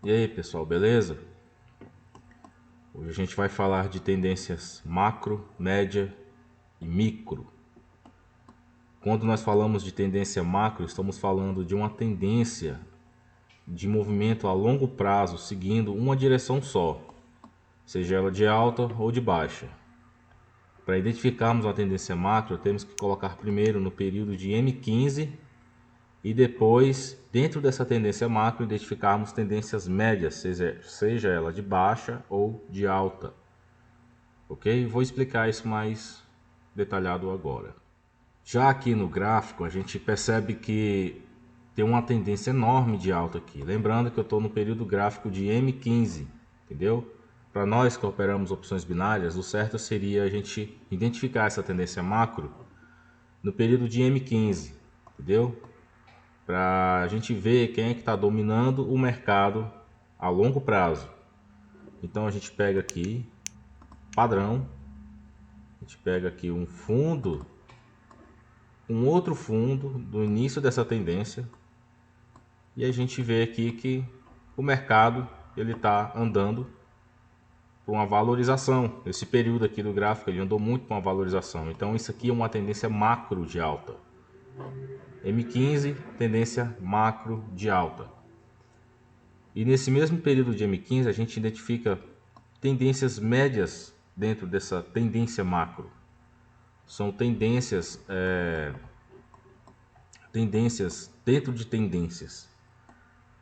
E aí pessoal, beleza? Hoje a gente vai falar de tendências macro, média e micro. Quando nós falamos de tendência macro, estamos falando de uma tendência de movimento a longo prazo seguindo uma direção só, seja ela de alta ou de baixa. Para identificarmos uma tendência macro, temos que colocar primeiro no período de M15 e depois, dentro dessa tendência macro, identificarmos tendências médias, seja ela de baixa ou de alta. Ok? Vou explicar isso mais detalhado agora. Já aqui no gráfico, a gente percebe que tem uma tendência enorme de alta aqui. Lembrando que eu estou no período gráfico de M15, entendeu? Para nós que operamos opções binárias, o certo seria a gente identificar essa tendência macro no período de M15, entendeu? Para a gente ver quem é que está dominando o mercado a longo prazo. Então a gente pega aqui, padrão, a gente pega aqui um fundo, um outro fundo do início dessa tendência, e a gente vê aqui que o mercado ele está andando por uma valorização. Esse período aqui do gráfico ele andou muito com uma valorização. Então isso aqui é uma tendência macro de alta. M15, tendência macro de alta. E nesse mesmo período de M15 a gente identifica tendências médias dentro dessa tendência macro. São tendências dentro de tendências.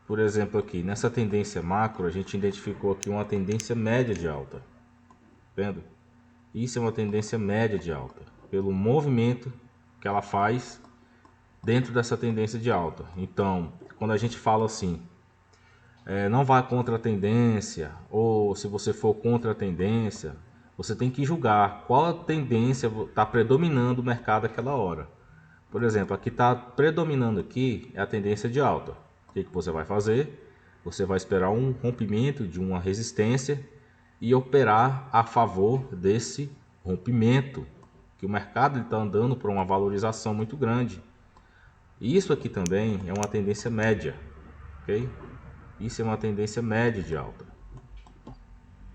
Por exemplo, aqui nessa tendência macro a gente identificou aqui uma tendência média de alta. Vendo? Isso é uma tendência média de alta, pelo movimento que ela faz dentro dessa tendência de alta. Então, quando a gente fala assim, não vá contra a tendência, ou se você for contra a tendência, você tem que julgar qual a tendência está predominando o mercado naquela hora. Por exemplo, aqui está predominando aqui é a tendência de alta. O que você vai fazer? Você vai esperar um rompimento de uma resistência e operar a favor desse rompimento, que o mercado está andando por uma valorização muito grande. Isso aqui também é uma tendência média, ok? Isso é uma tendência média de alta.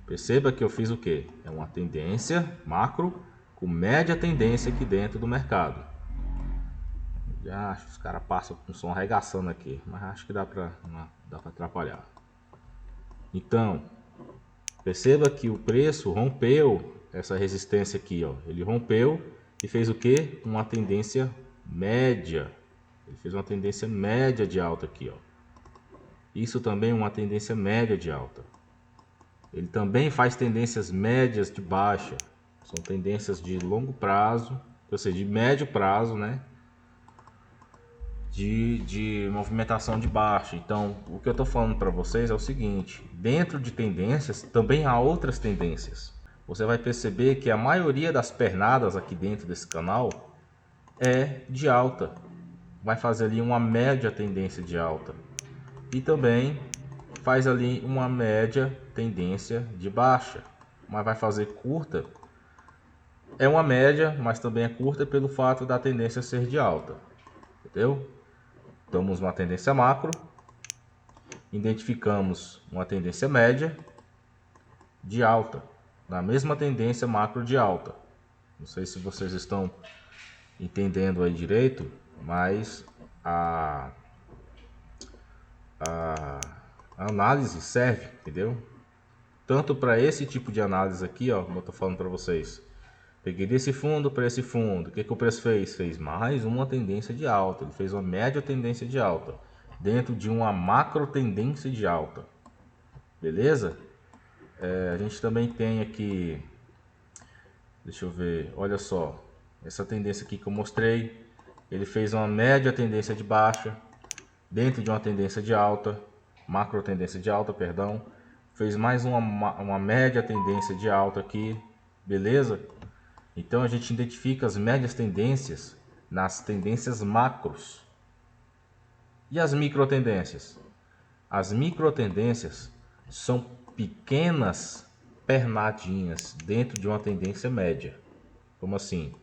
Perceba que eu fiz o que? É uma tendência macro com média tendência aqui dentro do mercado. Já acho que os caras passam com o som arregaçando aqui, mas acho que dá para atrapalhar. Então, perceba que o preço rompeu essa resistência aqui, ó. Ele rompeu e fez o que? Uma tendência média. Ele fez uma tendência média de alta aqui, ó. Isso também é uma tendência média de alta. Ele também faz tendências médias de baixa. São tendências de longo prazo, ou seja, de médio prazo, né? De movimentação de baixa. Então, o que eu estou falando para vocês é o seguinte: dentro de tendências também há outras tendências. Você vai perceber que a maioria das pernadas aqui dentro desse canal é de alta. Vai fazer ali uma média tendência de alta e também faz ali uma média tendência de baixa, mas vai fazer curta. É uma média, mas também é curta pelo fato da tendência ser de alta, entendeu? Damos uma tendência macro, identificamos uma tendência média de alta, na mesma tendência macro de alta. Não sei se vocês estão entendendo aí direito, mas a análise serve, entendeu? Tanto para esse tipo de análise aqui, ó, como eu tô falando para vocês. Peguei desse fundo para esse fundo. O que o preço fez? Fez mais uma tendência de alta. Ele fez uma média tendência de alta dentro de uma macro tendência de alta. Beleza? A gente também tem aqui, deixa eu ver, olha só, essa tendência aqui que eu mostrei. Ele fez uma média tendência de baixa dentro de uma tendência de alta, macro tendência de alta, perdão. Fez mais uma média tendência de alta aqui, beleza? Então a gente identifica as médias tendências nas tendências macros. E as micro tendências? As micro tendências são pequenas pernadinhas dentro de uma tendência média. Como assim?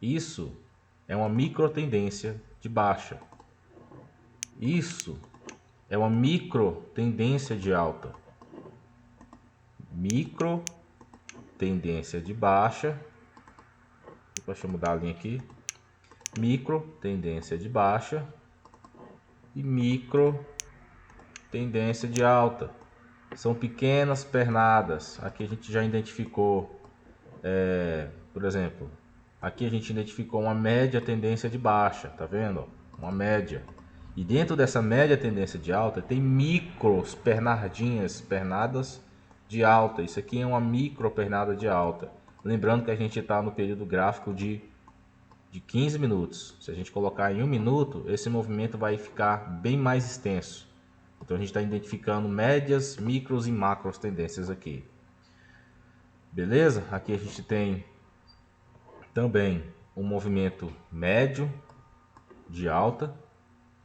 Isso é uma micro tendência de baixa. Isso é uma micro tendência de alta. Micro tendência de baixa. Deixa eu mudar a linha aqui. Micro tendência de baixa e micro tendência de alta. São pequenas pernadas. Aqui a gente já identificou, por exemplo, aqui a gente identificou uma média tendência de baixa, tá vendo? Uma média. E dentro dessa média tendência de alta tem micros pernadas de alta. Isso aqui é uma micro pernada de alta. Lembrando que a gente está no período gráfico de 15 minutos. Se a gente colocar em 1 minuto, esse movimento vai ficar bem mais extenso. Então a gente está identificando médias, micros e macros tendências aqui. Beleza? Aqui a gente tem também um movimento médio de alta.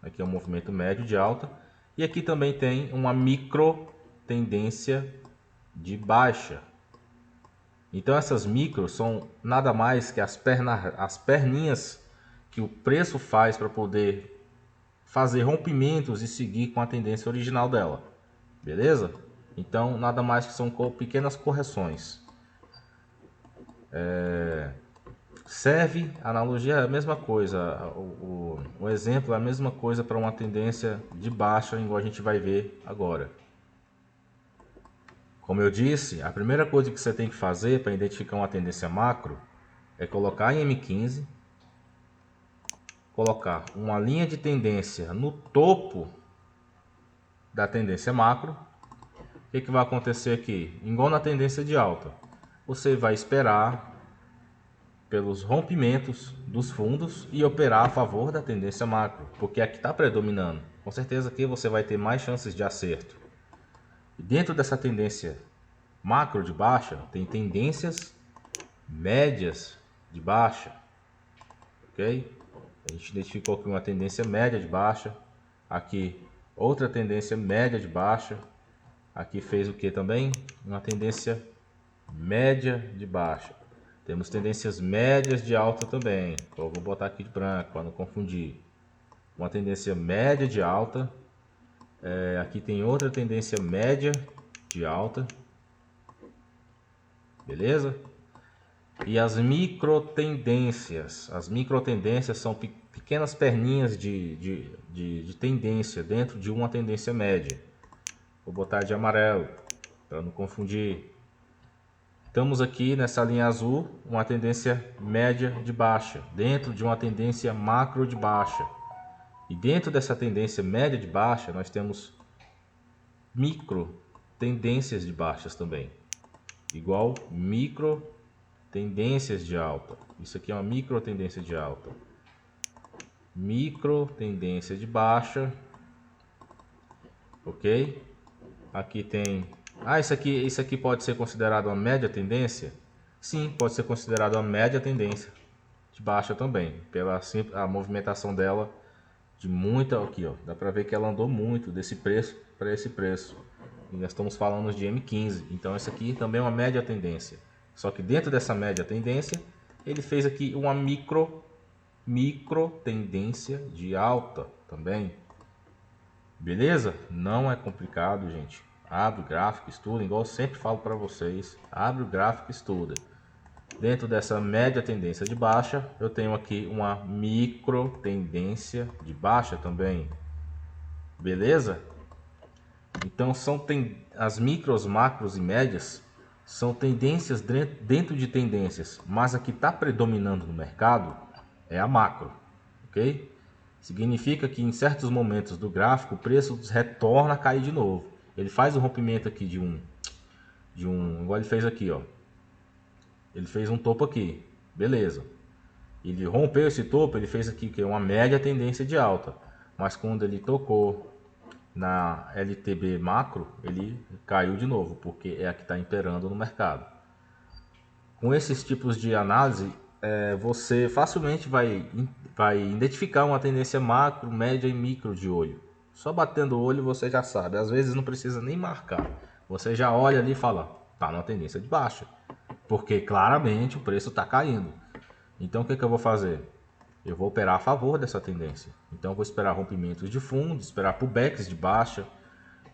Aqui é um movimento médio de alta. E aqui também tem uma micro tendência de baixa. Então essas micros são nada mais que as perninhas que o preço faz para poder fazer rompimentos e seguir com a tendência original dela. Beleza? Então nada mais que são pequenas correções. Serve, a analogia é a mesma coisa, o exemplo é a mesma coisa para uma tendência de baixa, igual a gente vai ver agora. Como eu disse, a primeira coisa que você tem que fazer para identificar uma tendência macro é colocar em M15, colocar uma linha de tendência no topo da tendência macro. O que vai acontecer aqui? Igual na tendência de alta, você vai esperar pelos rompimentos dos fundos e operar a favor da tendência macro, porque aqui está predominando. Com certeza que você vai ter mais chances de acerto. E dentro dessa tendência macro de baixa, tem tendências médias de baixa, ok? A gente identificou aqui uma tendência média de baixa, aqui outra tendência média de baixa, aqui fez o que também? Uma tendência média de baixa. Temos tendências médias de alta também. Vou botar aqui de branco para não confundir. Uma tendência média de alta. Aqui tem outra tendência média de alta. Beleza? E as micro tendências. As micro tendências são pequenas perninhas de tendência dentro de uma tendência média. Vou botar de amarelo para não confundir. Estamos aqui nessa linha azul, uma tendência média de baixa, dentro de uma tendência macro de baixa. E dentro dessa tendência média de baixa, nós temos micro tendências de baixas também. Igual micro tendências de alta. Isso aqui é uma micro tendência de alta. Micro tendência de baixa. Ok? Aqui tem... isso aqui pode ser considerado uma média tendência? Sim, pode ser considerado uma média tendência de baixa também, pela a movimentação dela de muita... Aqui, ó, dá para ver que ela andou muito desse preço para esse preço. E nós estamos falando de M15, então essa aqui também é uma média tendência. Só que dentro dessa média tendência, ele fez aqui uma micro tendência de alta também. Beleza? Não é complicado, gente. Abre o gráfico, estuda, igual eu sempre falo para vocês. Abre o gráfico, estuda. Dentro dessa média tendência de baixa, eu tenho aqui uma micro tendência de baixa também. Beleza? Então as micros, macros e médias são tendências dentro de tendências, mas a que está predominando no mercado é a macro, ok? Significa que em certos momentos do gráfico o preço retorna a cair de novo. Ele faz um rompimento aqui igual ele fez aqui, ó. Ele fez um topo aqui, beleza. Ele rompeu esse topo, ele fez aqui que é uma média tendência de alta, mas quando ele tocou na LTB macro, ele caiu de novo, porque é a que está imperando no mercado. Com esses tipos de análise, você facilmente vai identificar uma tendência macro, média e micro de olho. Só batendo o olho você já sabe. Às vezes não precisa nem marcar. Você já olha ali e fala, tá numa tendência de baixa. Porque claramente o preço está caindo. Então o que eu vou fazer? eu vou operar a favor dessa tendência. Então eu vou esperar rompimentos de fundo, esperar pullbacks de baixa,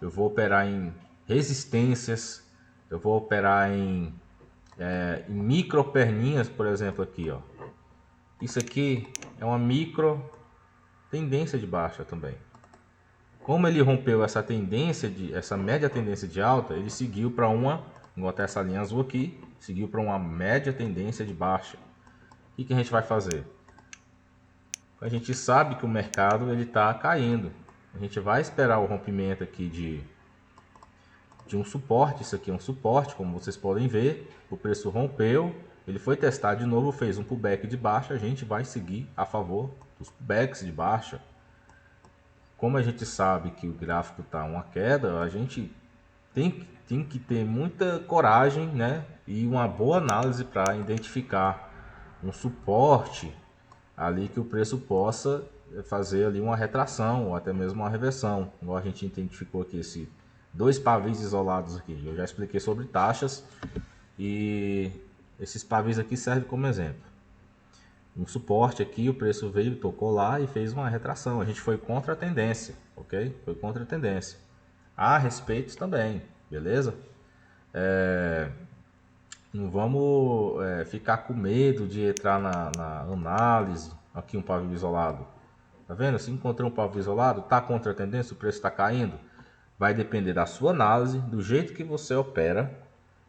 eu vou operar em resistências, eu vou operar em micro perninhas, por exemplo, aqui, ó. Isso aqui é uma micro tendência de baixa também. Como ele rompeu essa tendência essa média tendência de alta, ele seguiu para uma, vou botar essa linha azul aqui, seguiu para uma média tendência de baixa. O que a gente vai fazer? A gente sabe que o mercado ele está caindo. A gente vai esperar o rompimento aqui de um suporte. Isso aqui é um suporte, como vocês podem ver. O preço rompeu, ele foi testar de novo, fez um pullback de baixa. A gente vai seguir a favor dos pullbacks de baixa. Como a gente sabe que o gráfico está uma queda, a gente tem que ter muita coragem, né? E uma boa análise para identificar um suporte ali que o preço possa fazer ali uma retração ou até mesmo uma reversão. Igual a gente identificou aqui esses dois pavis isolados aqui. Eu já expliquei sobre taxas e esses pavis aqui servem como exemplo. Um suporte aqui, o preço veio, tocou lá e fez uma retração. A gente foi contra a tendência, ok? Foi contra a tendência. Há respeitos também, beleza? Não vamos ficar com medo de entrar na análise. Aqui um pavio isolado. Tá vendo? Se encontrou um pavio isolado, tá contra a tendência, o preço está caindo. Vai depender da sua análise, do jeito que você opera,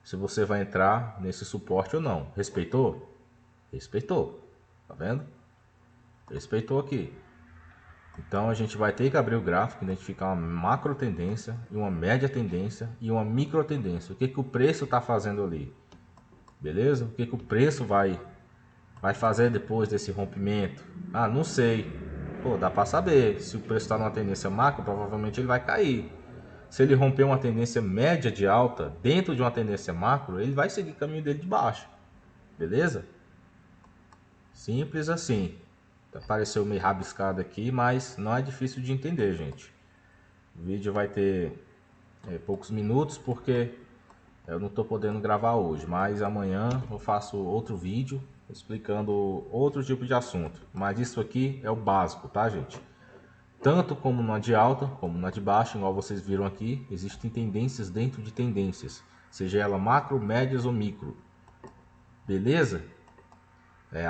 se você vai entrar nesse suporte ou não. Respeitou? Respeitou. Tá vendo? Respeitou aqui. Então a gente vai ter que abrir o gráfico, identificar uma macro tendência e uma média tendência e uma micro tendência. O que o preço está fazendo ali? Beleza? O que o preço vai fazer depois desse rompimento? Ah, não sei. Pô, dá para saber. Se o preço está numa tendência macro, provavelmente ele vai cair. Se ele romper uma tendência média de alta dentro de uma tendência macro, ele vai seguir o caminho dele de baixo. Beleza? Simples assim. Apareceu meio rabiscado aqui, mas não é difícil de entender, gente. O vídeo vai ter poucos minutos porque eu não estou podendo gravar hoje, mas amanhã eu faço outro vídeo explicando outro tipo de assunto. Mas isso aqui é o básico, tá, gente? Tanto como na de alta, como na de baixa, igual vocês viram aqui, existem tendências dentro de tendências, seja ela macro, médias ou micro. Beleza?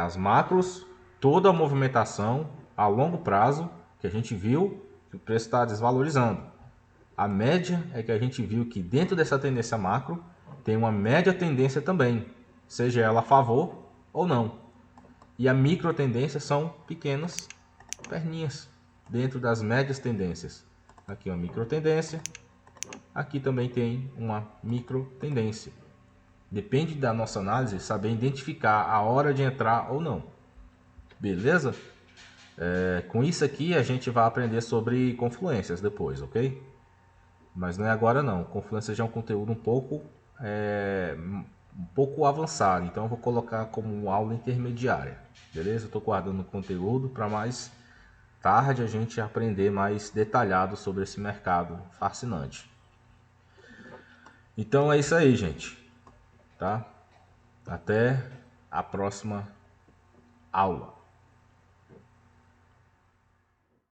As macros, toda a movimentação a longo prazo que a gente viu que o preço está desvalorizando. A média é que a gente viu que dentro dessa tendência macro tem uma média tendência também, seja ela a favor ou não. E a micro tendência são pequenas perninhas dentro das médias tendências. Aqui uma micro tendência, aqui também tem uma micro tendência. Depende da nossa análise saber identificar a hora de entrar ou não. Beleza? Com isso aqui a gente vai aprender sobre confluências depois, ok? Mas não é agora não. Confluência já é um conteúdo um pouco avançado, então eu vou colocar como aula intermediária. Beleza? Estou guardando o conteúdo para mais tarde a gente aprender mais detalhado sobre esse mercado fascinante. Então é isso aí, gente. Tá? Até a próxima aula.